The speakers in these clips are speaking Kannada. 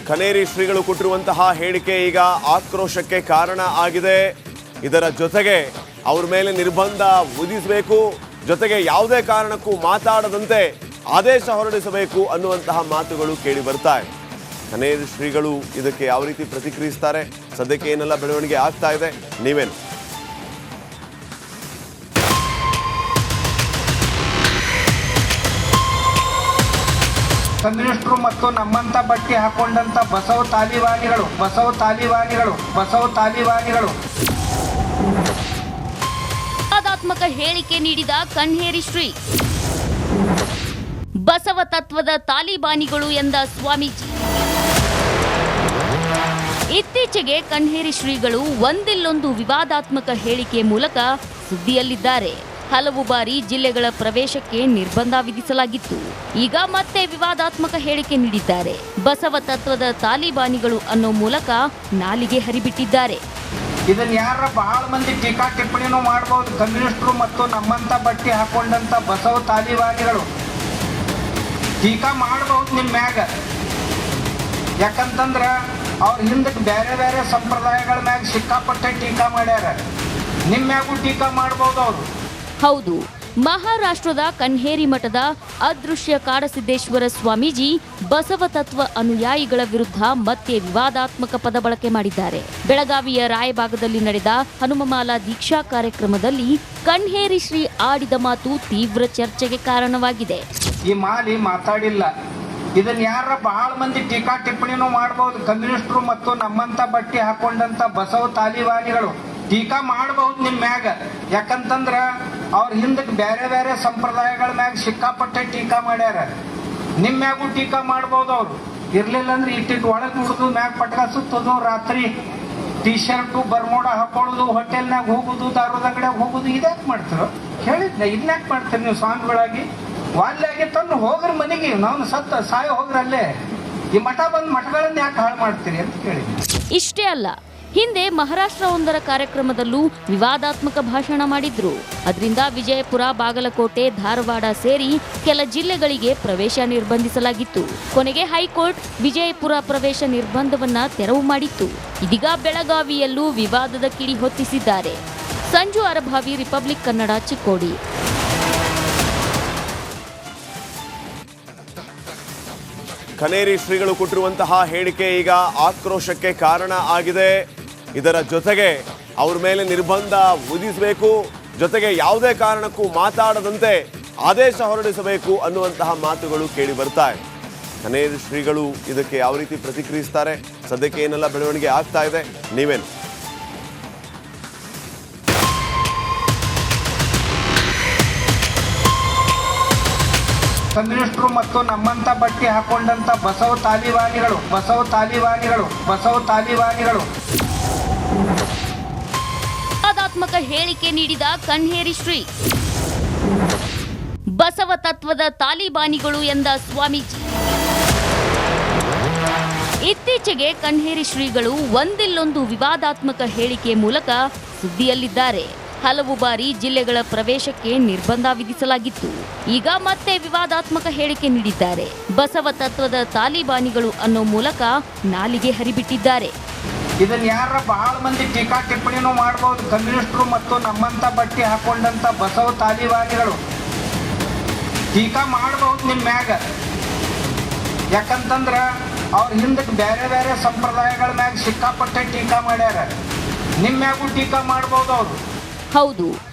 ಖನೇರಿ ಶ್ರೀಗಳು ಕೊಟ್ಟಿರುವಂತಹ ಹೇಳಿಕೆ ಈಗ ಆಕ್ರೋಶಕ್ಕೆ ಕಾರಣ ಆಗಿದೆ. ಇದರ ಜೊತೆಗೆ ಅವ್ರ ಮೇಲೆ ನಿರ್ಬಂಧ ವಿಧಿಸಬೇಕು, ಜೊತೆಗೆ ಯಾವುದೇ ಕಾರಣಕ್ಕೂ ಮಾತಾಡದಂತೆ ಆದೇಶ ಹೊರಡಿಸಬೇಕು ಅನ್ನುವಂತಹ ಮಾತುಗಳು ಕೇಳಿ ಬರ್ತಾ ಇದೆ. ಖನೇರಿ ಶ್ರೀಗಳು ಇದಕ್ಕೆ ಯಾವ ರೀತಿ ಪ್ರತಿಕ್ರಿಯಿಸ್ತಾರೆ, ಸದ್ಯಕ್ಕೆ ಏನೆಲ್ಲ ಬೆಳವಣಿಗೆ ಆಗ್ತಾ ಇದೆ, ನೀವೇನು? ಕಮ್ಯುನಿಸ್ಟರು ಮತ್ತು ನಮ್ಮಂತ ಬಟ್ಟೆ ಹಾಕೊಂಡಂತ ಬಸವ ತಾಲಿಬಾನಿಗಳು ವಿವಾದಾತ್ಮಕ ಹೇಳಿಕೆ ನೀಡಿದ ಖನೇರಿ ಶ್ರೀ. ಬಸವ ತತ್ವದ ತಾಲಿಬಾನಿಗಳು ಎಂದ ಸ್ವಾಮೀಜಿ. ಇತ್ತೀಚೆಗೆ ಖನೇರಿ ಶ್ರೀಗಳು ಒಂದಿಲ್ಲೊಂದು ವಿವಾದಾತ್ಮಕ ಹೇಳಿಕೆ ಮೂಲಕ ಸುದ್ದಿಯಲ್ಲಿದ್ದಾರೆ. ಹಲವು ಬಾರಿ ಜಿಲ್ಲೆಗಳ ಪ್ರವೇಶಕ್ಕೆ ನಿರ್ಬಂಧ ವಿಧಿಸಲಾಗಿತ್ತು. ಈಗ ಮತ್ತೆ ವಿವಾದಾತ್ಮಕ ಹೇಳಿಕೆ ನೀಡಿದ್ದಾರೆ. ಬಸವ ತತ್ವದ ತಾಲಿಬಾನಿಗಳು ಅನ್ನೋ ಮೂಲಕ ನಾಲಿಗೆ ಹರಿಬಿಟ್ಟಿದ್ದಾರೆ. ಇದನ್ನ ಯಾರ ಬಹಳ ಮಂದಿ ಟೀಕಾ ಟಿಪ್ಪಣಿನೂ ಮಾಡಬಹುದು. ಕಮ್ಯುನಿಸ್ಟರು ಮತ್ತು ನಮ್ಮಂತ ಬಟ್ಟೆ ಹಾಕೊಂಡಂತ ಬಸವ ತಾಲಿಬಾನಿಗಳು ಟೀಕಾ ಮಾಡಬಹುದು ನಿಮ್ಮ ಮ್ಯಾಗ. ಯಾಕಂತಂದ್ರ ಅವ್ರ ಹಿಂದಕ್ಕೆ ಬೇರೆ ಬೇರೆ ಸಂಪ್ರದಾಯಗಳ ಮ್ಯಾಗ ಸಿಕ್ಕಾಪಟ್ಟೆ ಟೀಕಾ ಮಾಡ್ಯಾರ. ನಿಮ್ಮ ಮ್ಯಾಗೂ ಟೀಕಾ ಮಾಡಬಹುದು ಅವರು. ಹೌದು, ಮಹಾರಾಷ್ಟ್ರದ ಖನೇರಿ ಮಠದ ಅದೃಶ್ಯ ಕಾಡಸಿದ್ದೇಶ್ವರ ಸ್ವಾಮೀಜಿ ಬಸವ ತತ್ವ ಅನುಯಾಯಿಗಳ ವಿರುದ್ಧ ಮತ್ತೆ ವಿವಾದಾತ್ಮಕ ಪದ ಬಳಕೆ ಮಾಡಿದ್ದಾರೆ. ಬೆಳಗಾವಿಯ ರಾಯಬಾಗದಲ್ಲಿ ನಡೆದ ಹನುಮಮಾಲಾ ದೀಕ್ಷಾ ಕಾರ್ಯಕ್ರಮದಲ್ಲಿ ಖನೇರಿ ಶ್ರೀ ಆಡಿದ ಮಾತು ತೀವ್ರ ಚರ್ಚೆಗೆ ಕಾರಣವಾಗಿದೆ. ಈ ಮಾಲಿ ಮಾತಾಡಿಲ್ಲ. ಇದನ್ನ ಯಾರ ಬಹಳ ಮಂದಿ ಟೀಕಾ ಟಿಪ್ಪಣಿನೂ ಮಾಡಬಹುದು. ಕಮ್ಯುನಿಸ್ಟರು ಮತ್ತು ನಮ್ಮಂತ ಬಟ್ಟೆ ಹಾಕೊಂಡಂತ ಬಸವ ತಾಲಿಬಾನಿಗಳು ಟೀಕಾ ಮಾಡಬಹುದು ನಿಮ್ಮ ಮ್ಯಾಗ. ಯಾಕಂತಂದ್ರ ಅವ್ರ ಹಿಂದಕ್ಕೆ ಬೇರೆ ಬೇರೆ ಸಂಪ್ರದಾಯಗಳ ಮ್ಯಾಗ ಸಿಕ್ಕಾಪಟ್ಟೆ ಟೀಕಾ ಮಾಡ್ಯಾರ. ನಿಮ್ಮ ಮ್ಯಾಗೂ ಟೀಕಾ ಮಾಡಬಹುದು ಅವರು. ಇರ್ಲಿಲ್ಲ ಅಂದ್ರೆ ಇಟ್ಟಿಟ್ಟು ಒಳಗೆ ಹುಡುದು ಮ್ಯಾಗ ಪಟ್ಕ ಸುತ್ತೋದು, ರಾತ್ರಿ ಟೀ ಶರ್ಟು ಬರ್ಮೋಡ ಹಾಕೊಳ್ಳೋದು, ಹೋಟೆಲ್ನಾಗ ಹೋಗುದು, ದಾರದ ಅಂಗಡಿಯಾಗ ಹೋಗುದು, ಇದ್ಯಾಕೆ ಮಾಡ್ತಿರೋ ಹೇಳಿದ್ನ. ಇದನ್ಯಾಕೆ ಮಾಡ್ತೀರಿ ನೀವು ಸ್ವಾಮಿಗಳಾಗಿ? ವಾಲ್ಯಾಗಿ ತಂದು ಹೋಗ್ರಿ ಮನೆಗೆ, ನಾವು ಸತ್ತ ಸಾಯ ಹೋಗ್ರಿ ಅಲ್ಲೇ. ಈ ಮಠ ಬಂದು ಮಠಗಳನ್ನ ಯಾಕೆ ಹಾಳು ಮಾಡ್ತೀರಿ ಅಂತ ಕೇಳಿದ್ವಿ. ಇಷ್ಟೇ ಅಲ್ಲ, ಹಿಂದೆ ಮಹಾರಾಷ್ಟ್ರ ಕಾರ್ಯಕ್ರಮದಲ್ಲೂ ವಿವಾದಾತ್ಮಕ ಭಾಷಣ ಮಾಡಿದ್ರು. ಅದರಿಂದ ವಿಜಯಪುರ, ಬಾಗಲಕೋಟೆ, ಧಾರವಾಡ ಸೇರಿ ಕೆಲ ಜಿಲ್ಲೆಗಳಿಗೆ ಪ್ರವೇಶ ನಿರ್ಬಂಧಿಸಲಾಗಿತ್ತು. ಕೊನೆಗೆ ಹೈಕೋರ್ಟ್ ವಿಜಯಪುರ ಪ್ರವೇಶ ನಿರ್ಬಂಧವನ್ನ ತೆರವು ಮಾಡಿತ್ತು. ಇದೀಗ ಬೆಳಗಾವಿಯಲ್ಲೂ ವಿವಾದದ ಕಿಡಿ ಹೊತ್ತಿಸಿದ್ದಾರೆ. ಸಂಜು ಅರಭಾವಿ, ರಿಪಬ್ಲಿಕ್ ಕನ್ನಡ, ಚಿಕ್ಕೋಡಿ. ಖನೇರಿ ಶ್ರೀಗಳು ಕೊಟ್ಟಿರುವಂತಹ ಹೇಳಿಕೆ ಈಗ ಆಕ್ರೋಶಕ್ಕೆ ಕಾರಣ ಆಗಿದೆ. ಇದರ ಜೊತೆಗೆ ಅವ್ರ ಮೇಲೆ ನಿರ್ಬಂಧ ವಿಧಿಸಬೇಕು, ಜೊತೆಗೆ ಯಾವುದೇ ಕಾರಣಕ್ಕೂ ಮಾತಾಡದಂತೆ ಆದೇಶ ಹೊರಡಿಸಬೇಕು ಅನ್ನುವಂತಹ ಮಾತುಗಳು ಕೇಳಿ ಬರ್ತಾ ಇದೆ. ಖನೇರಿ ಶ್ರೀಗಳು ಇದಕ್ಕೆ ಯಾವ ರೀತಿ ಪ್ರತಿಕ್ರಿಯಿಸ್ತಾರೆ, ಸದ್ಯಕ್ಕೆ ಏನೆಲ್ಲ ಬೆಳವಣಿಗೆ ಆಗ್ತಾ ಇದೆ, ನೀವೇನು? ಕಮ್ಯುನಿಸ್ಟರು ಮತ್ತು ನಮ್ಮಂತ ಬಟ್ಟೆ ಹಾಕೊಂಡಂತ ಬಸವ ತಾಲಿಬಾನಿಗಳು ವಿವಾದಾತ್ಮಕ ಹೇಳಿಕೆ ನೀಡಿದ ಖನೇರಿ ಶ್ರೀ. ಬಸವ ತತ್ವದ ತಾಲಿಬಾನಿಗಳು ಎಂದ ಸ್ವಾಮೀಜಿ. ಇತ್ತೀಚೆಗೆ ಖನೇರಿ ಶ್ರೀಗಳು ಒಂದಿಲ್ಲೊಂದು ವಿವಾದಾತ್ಮಕ ಹೇಳಿಕೆ ಮೂಲಕ ಸುದ್ದಿಯಲ್ಲಿದ್ದಾರೆ. ಹಲವು ಬಾರಿ ಜಿಲ್ಲೆಗಳ ಪ್ರವೇಶಕ್ಕೆ ನಿರ್ಬಂಧ ವಿಧಿಸಲಾಗಿತ್ತು. ಈಗ ಮತ್ತೆ ವಿವಾದಾತ್ಮಕ ಹೇಳಿಕೆ ನೀಡಿದ್ದಾರೆ. ಬಸವ ತತ್ವದ ತಾಲಿಬಾನಿಗಳು ಅನ್ನೋ ಮೂಲಕ ನಾಲಿಗೆ ಹರಿಬಿಟ್ಟಿದ್ದಾರೆ. ಇದನ್ನ ಯಾರ ಬಹಳ ಮಂದಿ ಟೀಕಾ ಟಿಪ್ಪಣಿನೂ ಮಾಡಬಹುದು. ಕಮ್ಯುನಿಸ್ಟರು ಮತ್ತು ನಮ್ಮಂತ ಬಟ್ಟೆ ಹಾಕೊಂಡಂತ ಬಸವ ತಾಲಿಬಾನಿಗಳು ಟೀಕಾ ಮಾಡಬಹುದು ನಿಮ್ಮ ಮ್ಯಾಗ. ಯಾಕಂತಂದ್ರ ಅವ್ರ ಹಿಂದಕ್ಕೆ ಬೇರೆ ಬೇರೆ ಸಂಪ್ರದಾಯಗಳ ಮ್ಯಾಗ ಸಿಕ್ಕಾಪಟ್ಟೆ ಟೀಕಾ ಮಾಡ್ಯಾರ. ನಿಮ್ಮ ಮ್ಯಾಗೂ ಟೀಕಾ ಮಾಡಬಹುದು ಅವರು. ಹೌದು,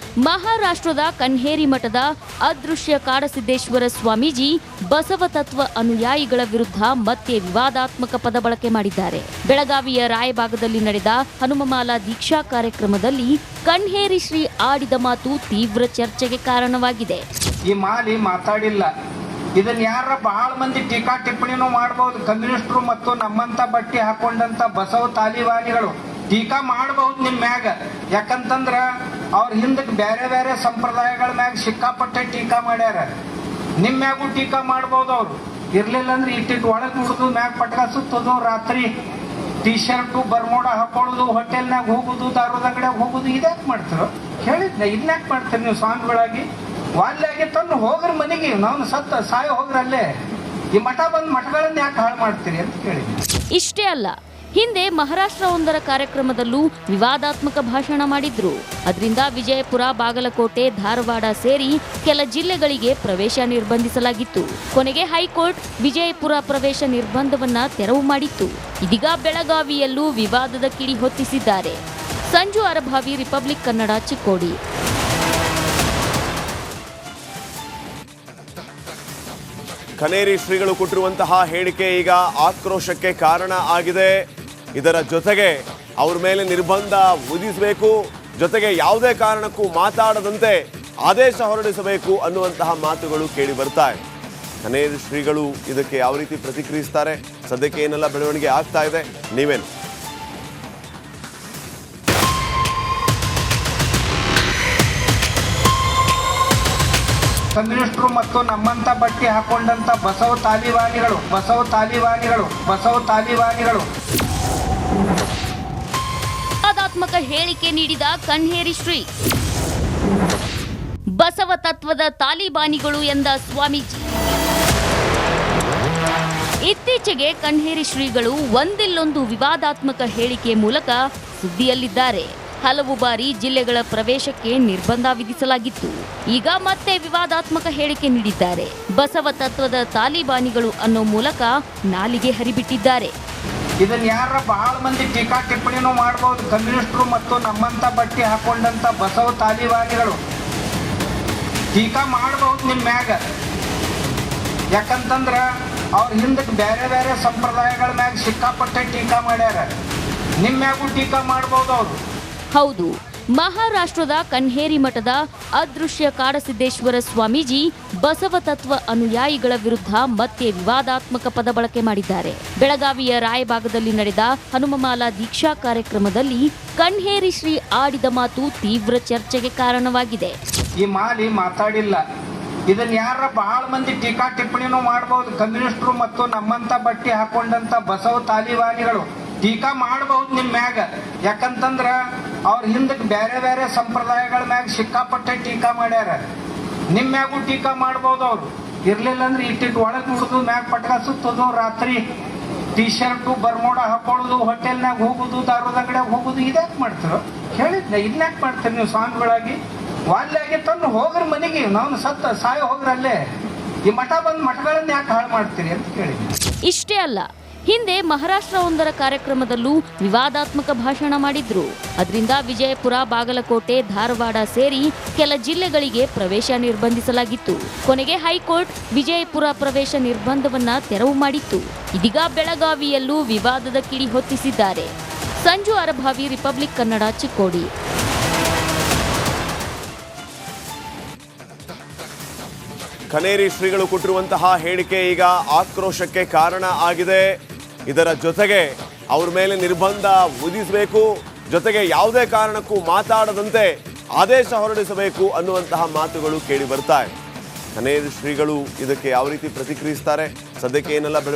ಮಹಾರಾಷ್ಟ್ರದ ಖನೇರಿ ಮಠದ ಅದೃಶ್ಯ ಕಾಡಸಿದ್ದೇಶ್ವರ ಸ್ವಾಮೀಜಿ ಬಸವ ತತ್ವ ಅನುಯಾಯಿಗಳ ವಿರುದ್ಧ ಮತ್ತೆ ವಿವಾದಾತ್ಮಕ ಪದ ಬಳಕೆ ಮಾಡಿದ್ದಾರೆ. ಬೆಳಗಾವಿಯ ರಾಯಬಾಗದಲ್ಲಿ ನಡೆದ ಹನುಮಮಾಲಾ ದೀಕ್ಷಾ ಕಾರ್ಯಕ್ರಮದಲ್ಲಿ ಖನೇರಿ ಶ್ರೀ ಆಡಿದ ಮಾತು ತೀವ್ರ ಚರ್ಚೆಗೆ ಕಾರಣವಾಗಿದೆ. ಈ ಮಾಲಿ ಮಾತಾಡಿಲ್ಲ. ಇದನ್ನ ಯಾರ ಬಹಳ ಮಂದಿ ಟೀಕಾ ಟಿಪ್ಪಣಿನೂ ಮಾಡಬಹುದು. ಕಮ್ಯುನಿಸ್ಟರು ಮತ್ತು ನಮ್ಮಂತ ಬಟ್ಟೆ ಹಾಕೊಂಡಂತ ಬಸವ ತಾಲಿಬಾನಿಗಳು ಟೀಕಾ ಮಾಡಬಹುದು ನಿಮ್ಮ ಮ್ಯಾಗ. ಯಾಕಂತಂದ್ರ ಅವ್ರ ಹಿಂದಕ್ಕೆ ಬೇರೆ ಬೇರೆ ಸಂಪ್ರದಾಯಗಳ ಮ್ಯಾಗ ಸಿಕ್ಕಾಪಟ್ಟೆ ಟೀಕಾ ಮಾಡ್ಯಾರ. ನಿಮ್ಮ ಮ್ಯಾಗೂ ಟೀಕಾ ಮಾಡಬಹುದು ಅವರು. ಇರ್ಲಿಲ್ಲ ಅಂದ್ರೆ ಇಟ್ಟಿಟ್ಟು ಒಳಗೆ ಹುಡುದು ಮ್ಯಾಗ ಪಟ್ಕ ಸುತ್ತೋದು, ರಾತ್ರಿ ಟೀ ಶರ್ಟು ಬರ್ಮೋಡ ಹಾಕೊಳ್ಳೋದು, ಹೋಟೆಲ್ನಾಗ ಹೋಗುದು, ದಾರದ ಅಂಗಡಿಯಾಗ ಹೋಗುದು, ಇದ್ಯಾಕೆ ಮಾಡ್ತಿರೋ ಹೇಳಿದ್ನ. ಇದನ್ಯಾಕೆ ಮಾಡ್ತೀರಿ ನೀವು ಸ್ವಾಮಿಗಳಾಗಿ? ವಾಲ್ಯಾಗಿ ತಂದು ಹೋಗ್ರಿ ಮನೆಗೆ, ನಾವು ಸತ್ತ ಸಾಯ ಹೋಗ್ರಿ ಅಲ್ಲೇ. ಈ ಮಠ ಬಂದು ಮಠಗಳನ್ನ ಯಾಕೆ ಹಾಳು ಮಾಡ್ತೀರಿ ಅಂತ ಕೇಳಿದ್ವಿ. ಇಷ್ಟೇ ಅಲ್ಲ, ಹಿಂದೆ ಮಹಾರಾಷ್ಟ್ರವೊಂದರ ಕಾರ್ಯಕ್ರಮದಲ್ಲೂ ವಿವಾದಾತ್ಮಕ ಭಾಷಣ ಮಾಡಿದ್ರು. ಅದರಿಂದ ವಿಜಯಪುರ, ಬಾಗಲಕೋಟೆ, ಧಾರವಾಡ ಸೇರಿ ಕೆಲ ಜಿಲ್ಲೆಗಳಿಗೆ ಪ್ರವೇಶ ನಿರ್ಬಂಧಿಸಲಾಗಿತ್ತು. ಕೊನೆಗೆ ಹೈಕೋರ್ಟ್ ವಿಜಯಪುರ ಪ್ರವೇಶ ನಿರ್ಬಂಧವನ್ನ ತೆರವು ಮಾಡಿತ್ತು. ಇದೀಗ ಬೆಳಗಾವಿಯಲ್ಲೂ ವಿವಾದದ ಕಿಡಿ ಹೊತ್ತಿಸಿದ್ದಾರೆ. ಸಂಜು ಅರಭಾವಿ, ರಿಪಬ್ಲಿಕ್ ಕನ್ನಡ, ಚಿಕ್ಕೋಡಿ. ಖನೇರಿ ಶ್ರೀಗಳು ಕೊಟ್ಟಿರುವಂತಹ ಹೇಳಿಕೆ ಈಗ ಆಕ್ರೋಶಕ್ಕೆ ಕಾರಣ ಆಗಿದೆ. ಇದರ ಜೊತೆಗೆ ಅವ್ರ ಮೇಲೆ ನಿರ್ಬಂಧ ವಿಧಿಸಬೇಕು, ಜೊತೆಗೆ ಯಾವುದೇ ಕಾರಣಕ್ಕೂ ಮಾತಾಡದಂತೆ ಆದೇಶ ಹೊರಡಿಸಬೇಕು ಅನ್ನುವಂತಹ ಮಾತುಗಳು ಕೇಳಿ ಬರ್ತಾ ಇದೆ. ಖನೇರಿ ಶ್ರೀಗಳು ಇದಕ್ಕೆ ಯಾವ ರೀತಿ ಪ್ರತಿಕ್ರಿಯಿಸ್ತಾರೆ, ಸದ್ಯಕ್ಕೆ ಏನೆಲ್ಲ ಬೆಳವಣಿಗೆ ಆಗ್ತಾ ಇದೆ, ನೀವೇನು? ಕಮ್ಯುನಿಸ್ಟರು ಮತ್ತು ನಮ್ಮಂತ ಬಟ್ಟೆ ಹಾಕೊಂಡಂತ ಬಸವ ತಾಲಿಬಾನಿಗಳು ವಿವಾದಾತ್ಮಕ ಹೇಳಿಕೆ ನೀಡಿದ ಕನ್ಹೇರಿ ಶ್ರೀ. ಬಸವ ತತ್ವದ ತಾಲಿಬಾನಿಗಳು ಎಂದ ಸ್ವಾಮೀಜಿ. ಇತ್ತೀಚೆಗೆ ಕನ್ಹೇರಿ ಶ್ರೀಗಳು ಒಂದಿಲ್ಲೊಂದು ವಿವಾದಾತ್ಮಕ ಹೇಳಿಕೆ ಮೂಲಕ ಸುದ್ದಿಯಲ್ಲಿದ್ದಾರೆ. ಹಲವು ಬಾರಿ ಜಿಲ್ಲೆಗಳ ಪ್ರವೇಶಕ್ಕೆ ನಿರ್ಬಂಧ ವಿಧಿಸಲಾಗಿತ್ತು. ಈಗ ಮತ್ತೆ ವಿವಾದಾತ್ಮಕ ಹೇಳಿಕೆ ನೀಡಿದ್ದಾರೆ. ಬಸವ ತತ್ವದ ತಾಲಿಬಾನಿಗಳು ಅನ್ನೋ ಮೂಲಕ ನಾಲಿಗೆ ಹರಿಬಿಟ್ಟಿದ್ದಾರೆ. ಇದನ್ನ ಯಾರ ಬಹಳ ಮಂದಿ ಟೀಕಾ ಟಿಪ್ಪಣಿನೂ ಮಾಡಬಹುದು. ಕಮ್ಯುನಿಸ್ಟರು ಮತ್ತು ನಮ್ಮಂತ ಬಟ್ಟೆ ಹಾಕೊಂಡಂತ ಬಸವ ತಾಲಿಬಾನಿಗಳು ಟೀಕಾ ಮಾಡಬಹುದು ನಿಮ್ಮ ಮ್ಯಾಗ. ಯಾಕಂತಂದ್ರ ಅವ್ರ ಹಿಂದಕ್ಕೆ ಬೇರೆ ಬೇರೆ ಸಂಪ್ರದಾಯಗಳ ಮ್ಯಾಗ ಸಿಕ್ಕಾಪಟ್ಟೆ ಟೀಕಾ ಮಾಡ್ಯಾರ. ನಿಮ್ಮ ಮ್ಯಾಗೂ ಟೀಕಾ ಮಾಡಬಹುದು ಅವರು. ಹೌದು, ಮಹಾರಾಷ್ಟ್ರದ ಕನ್ಹೇರಿ ಮಠದ ಅದೃಶ್ಯ ಕಾಡಸಿದ್ದೇಶ್ವರ ಸ್ವಾಮೀಜಿ ಬಸವ ತತ್ವ ಅನುಯಾಯಿಗಳ ವಿರುದ್ಧ ಮತ್ತೆ ವಿವಾದಾತ್ಮಕ ಪದ ಬಳಕೆ ಮಾಡಿದ್ದಾರೆ. ಬೆಳಗಾವಿಯ ರಾಯಬಾಗದಲ್ಲಿ ನಡೆದ ಹನುಮಮಾಲಾ ದೀಕ್ಷಾ ಕಾರ್ಯಕ್ರಮದಲ್ಲಿ ಕನ್ಹೇರಿ ಶ್ರೀ ಆಡಿದ ಮಾತು ತೀವ್ರ ಚರ್ಚೆಗೆ ಕಾರಣವಾಗಿದೆ. ಈ ಮಾಲಿ ಮಾತಾಡಿಲ್ಲ. ಇದನ್ನ ಯಾರ ಬಹಳ ಮಂದಿ ಟೀಕಾ ಟಿಪ್ಪಣಿನೂ ಮಾಡಬಹುದು. ಕಮ್ಯುನಿಸ್ಟರು ಮತ್ತು ನಮ್ಮಂತ ಬಟ್ಟೆ ಹಾಕೊಂಡಂತ ಬಸವ ತಾಲಿಬಾನಿಗಳು ಟೀಕಾ ಮಾಡಬಹುದು ನಿಮ್ಮ ಮ್ಯಾಗ. ಯಾಕಂತಂದ್ರ ಅವ್ರ ಹಿಂದಕ್ಕೆ ಬೇರೆ ಬೇರೆ ಸಂಪ್ರದಾಯಗಳ ಮ್ಯಾಗ ಸಿಕ್ಕಾಪಟ್ಟೆ ಟೀಕಾ ಮಾಡ್ಯಾರ. ನಿಮ್ಮ ಮ್ಯಾಗೂ ಟೀಕಾ ಮಾಡಬಹುದು ಅವರು. ಇರ್ಲಿಲ್ಲ ಅಂದ್ರೆ ಇಟ್ಟಿಟ್ಟು ಒಳಗೆ ನುಡಿದು ಮ್ಯಾಗ ಪಟ್ಕ ಸುತ್ತೋದು, ರಾತ್ರಿ ಟೀ ಶರ್ಟು ಬರ್ಮೋಡ ಹಾಕೊಳ್ಳೋದು, ಹೋಟೆಲ್ನಾಗ ಹೋಗುದು, ದಾರದ ಅಂಗಡಿಯಾಗ ಹೋಗುದು, ಇದ್ಯಾಕೆ ಮಾಡ್ತಿರೋ ಹೇಳಿದ್ನ. ಇದನ್ಯಾಕೆ ಮಾಡ್ತೀರಿ ನೀವು ಸ್ವಾಮಿಗಳಾಗಿ? ವಾಲ್ಯಾಗಿ ತಂದು ಹೋಗ್ರಿ ಮನೆಗೆ, ನಾವು ಸಾಯ ಹೋಗ್ರಿ ಅಲ್ಲೇ. ಈ ಮಠ ಬಂದು ಮಠಗಳನ್ನ ಯಾಕೆ ಹಾಳು ಮಾಡ್ತೀರಿ ಅಂತ ಕೇಳಿದ್ವಿ. ಇಷ್ಟೇ ಅಲ್ಲ, ಹಿಂದೆ ಮಹಾರಾಷ್ಟ್ರವೊಂದರ ಕಾರ್ಯಕ್ರಮದಲ್ಲೂ ವಿವಾದಾತ್ಮಕ ಭಾಷಣ ಮಾಡಿದ್ರು. ಅದರಿಂದ ವಿಜಯಪುರ, ಬಾಗಲಕೋಟೆ, ಧಾರವಾಡ ಸೇರಿ ಕೆಲ ಜಿಲ್ಲೆಗಳಿಗೆ ಪ್ರವೇಶ ನಿರ್ಬಂಧಿಸಲಾಗಿತ್ತು. ಕೊನೆಗೆ ಹೈಕೋರ್ಟ್ ವಿಜಯಪುರ ಪ್ರವೇಶ ನಿರ್ಬಂಧವನ್ನ ತೆರವು ಮಾಡಿತ್ತು. ಇದೀಗ ಬೆಳಗಾವಿಯಲ್ಲೂ ವಿವಾದದ ಕಿಡಿ ಹೊತ್ತಿಸಿದ್ದಾರೆ. ಸಂಜು ಅರಭಾವಿ, ರಿಪಬ್ಲಿಕ್ ಕನ್ನಡ, ಚಿಕ್ಕೋಡಿ. ಖನೇರಿ ಶ್ರೀಗಳು ಕೊಟ್ಟಿರುವಂತಹ ಹೇಳಿಕೆ ಈಗ ಆಕ್ರೋಶಕ್ಕೆ ಕಾರಣ ಆಗಿದೆ. ಇದರ ಜೊತೆಗೆ ಅವ್ರ ಮೇಲೆ ನಿರ್ಬಂಧ ವಿಧಿಸಬೇಕು, ಜೊತೆಗೆ ಯಾವುದೇ ಕಾರಣಕ್ಕೂ ಮಾತಾಡದಂತೆ ಆದೇಶ ಹೊರಡಿಸಬೇಕು ಅನ್ನುವಂತಹ ಮಾತುಗಳು ಕೇಳಿ ಬರ್ತಾ ಇದೆ. ಖನೇರಿ ಶ್ರೀಗಳು ಇದಕ್ಕೆ ಯಾವ ರೀತಿ ಪ್ರತಿಕ್ರಿಯಿಸ್ತಾರೆ, ಸದ್ಯಕ್ಕೆ ಏನೆಲ್ಲ